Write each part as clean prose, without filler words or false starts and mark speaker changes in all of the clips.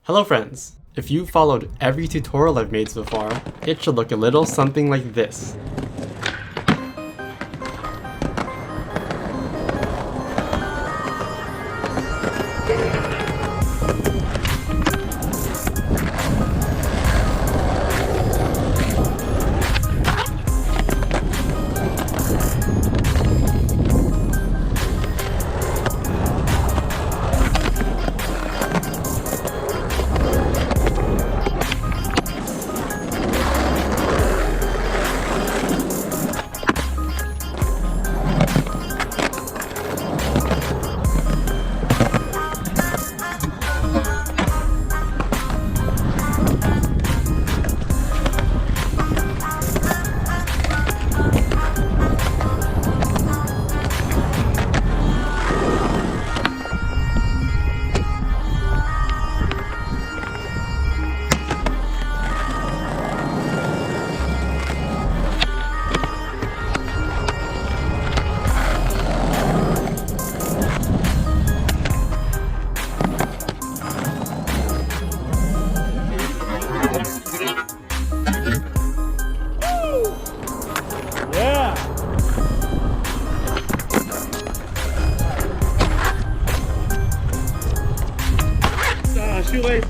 Speaker 1: Hello friends! If you've followed every tutorial I've made so far, it should look a little something like this.
Speaker 2: Shoelace.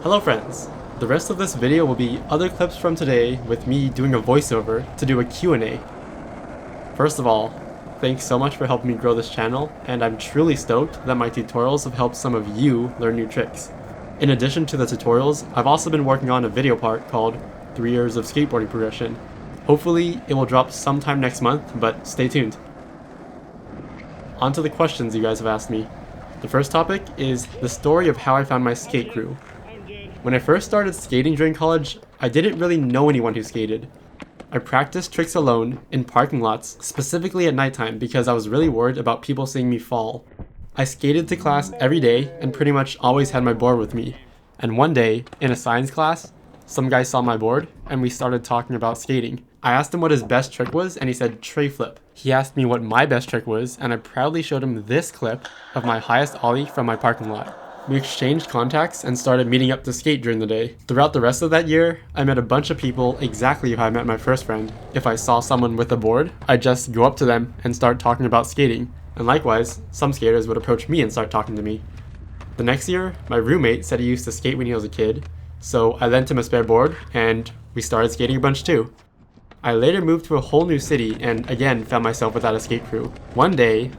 Speaker 1: Hello friends! The rest of this video will be other clips from today with me doing a voiceover to do a Q&A. First of all, thanks so much for helping me grow this channel, and I'm truly stoked that my tutorials have helped some of you learn new tricks. In addition to the tutorials, I've also been working on a video part called 3 Years of Skateboarding Progression. Hopefully it will drop sometime next month, but stay tuned. On to the questions you guys have asked me. The first topic is the story of how I found my skate crew. When I first started skating during college, I didn't really know anyone who skated. I practiced tricks alone in parking lots, specifically at nighttime because I was really worried about people seeing me fall. I skated to class every day and pretty much always had my board with me. And one day, in a science class, some guy saw my board and we started talking about skating. I asked him what his best trick was and he said tray flip. He asked me what my best trick was and I proudly showed him this clip of my highest ollie from my parking lot. We exchanged contacts and started meeting up to skate during the day. Throughout the rest of that year, I met a bunch of people exactly how I met my first friend. If I saw someone with a board, I'd just go up to them and start talking about skating. And likewise, some skaters would approach me and start talking to me. The next year, my roommate said he used to skate when he was a kid, so I lent him a spare board and we started skating a bunch too. I later moved to a whole new city and again found myself without a skate crew. One day,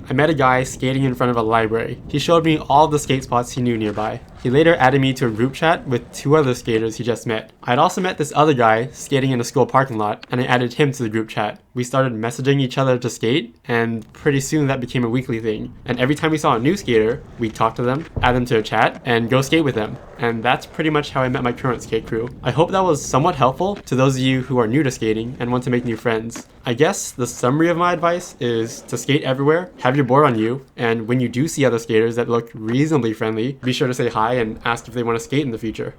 Speaker 1: I met a guy skating in front of a library. He showed me all the skate spots he knew nearby. He later added me to a group chat with 2 other skaters he just met. I'd also met this other guy skating in a school parking lot, and I added him to the group chat. We started messaging each other to skate, and pretty soon that became a weekly thing. And every time we saw a new skater, we'd talk to them, add them to a chat, and go skate with them. And that's pretty much how I met my current skate crew. I hope that was somewhat helpful to those of you who are new to skating and want to make new friends. I guess the summary of my advice is to skate everywhere, have your board on you, and when you do see other skaters that look reasonably friendly, be sure to say hi and ask if they want to skate in the future.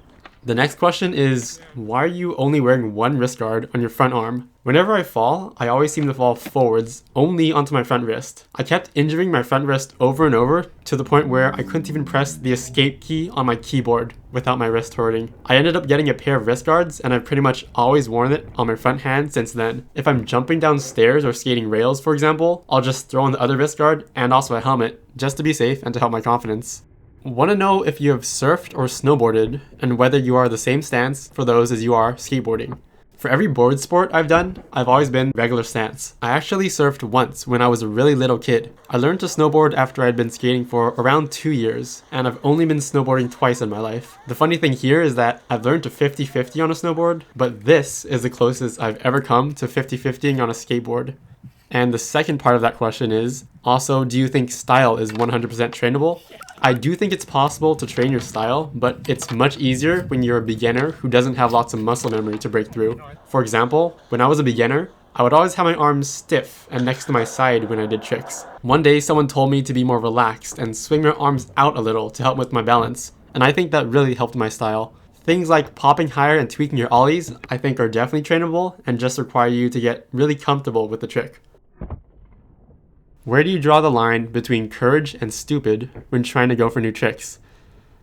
Speaker 1: The next question is, why are you only wearing one wrist guard on your front arm? Whenever I fall, I always seem to fall forwards, only onto my front wrist. I kept injuring my front wrist over and over to the point where I couldn't even press the escape key on my keyboard without my wrist hurting. I ended up getting a pair of wrist guards and I've pretty much always worn it on my front hand since then. If I'm jumping down stairs or skating rails, for example, I'll just throw on the other wrist guard and also a helmet just to be safe and to help my confidence. Want to know if you have surfed or snowboarded and whether you are the same stance for those as you are skateboarding. For every board sport I've done, I've always been regular stance. I actually surfed once when I was a really little kid. I learned to snowboard after I'd been skating for around 2 years, and I've only been snowboarding twice in my life. The funny thing here is that I've learned to 50-50 on a snowboard, but this is the closest I've ever come to 50-50ing on a skateboard. And the second part of that question is, also, do you think style is 100% trainable? I do think it's possible to train your style, but it's much easier when you're a beginner who doesn't have lots of muscle memory to break through. For example, when I was a beginner, I would always have my arms stiff and next to my side when I did tricks. One day someone told me to be more relaxed and swing my arms out a little to help with my balance, and I think that really helped my style. Things like popping higher and tweaking your ollies, I think are definitely trainable and just require you to get really comfortable with the trick. Where do you draw the line between courage and stupid when trying to go for new tricks?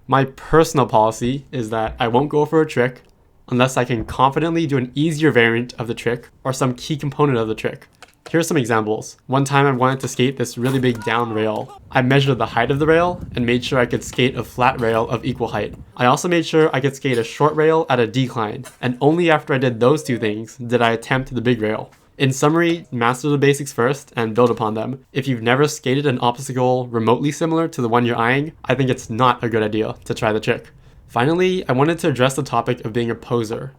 Speaker 1: My personal policy is that I won't go for a trick unless I can confidently do an easier variant of the trick or some key component of the trick. Here are some examples. One time I wanted to skate this really big down rail. I measured the height of the rail and made sure I could skate a flat rail of equal height. I also made sure I could skate a short rail at a decline, and only after I did those two things did I attempt the big rail. In summary, master the basics first and build upon them. If you've never skated an obstacle remotely similar to the one you're eyeing, I think it's not a good idea to try the trick. Finally, I wanted to address the topic of being a poser.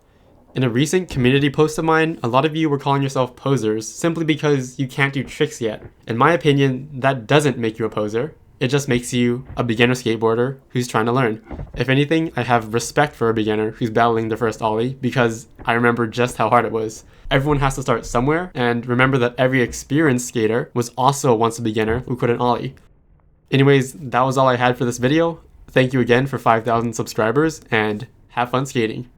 Speaker 1: In a recent community post of mine, a lot of you were calling yourself posers simply because you can't do tricks yet. In my opinion, that doesn't make you a poser. It just makes you a beginner skateboarder who's trying to learn. If anything, I have respect for a beginner who's battling their first ollie because I remember just how hard it was. Everyone has to start somewhere, and remember that every experienced skater was also once a beginner who couldn't ollie. Anyways, that was all I had for this video. Thank you again for 5,000 subscribers, and have fun skating.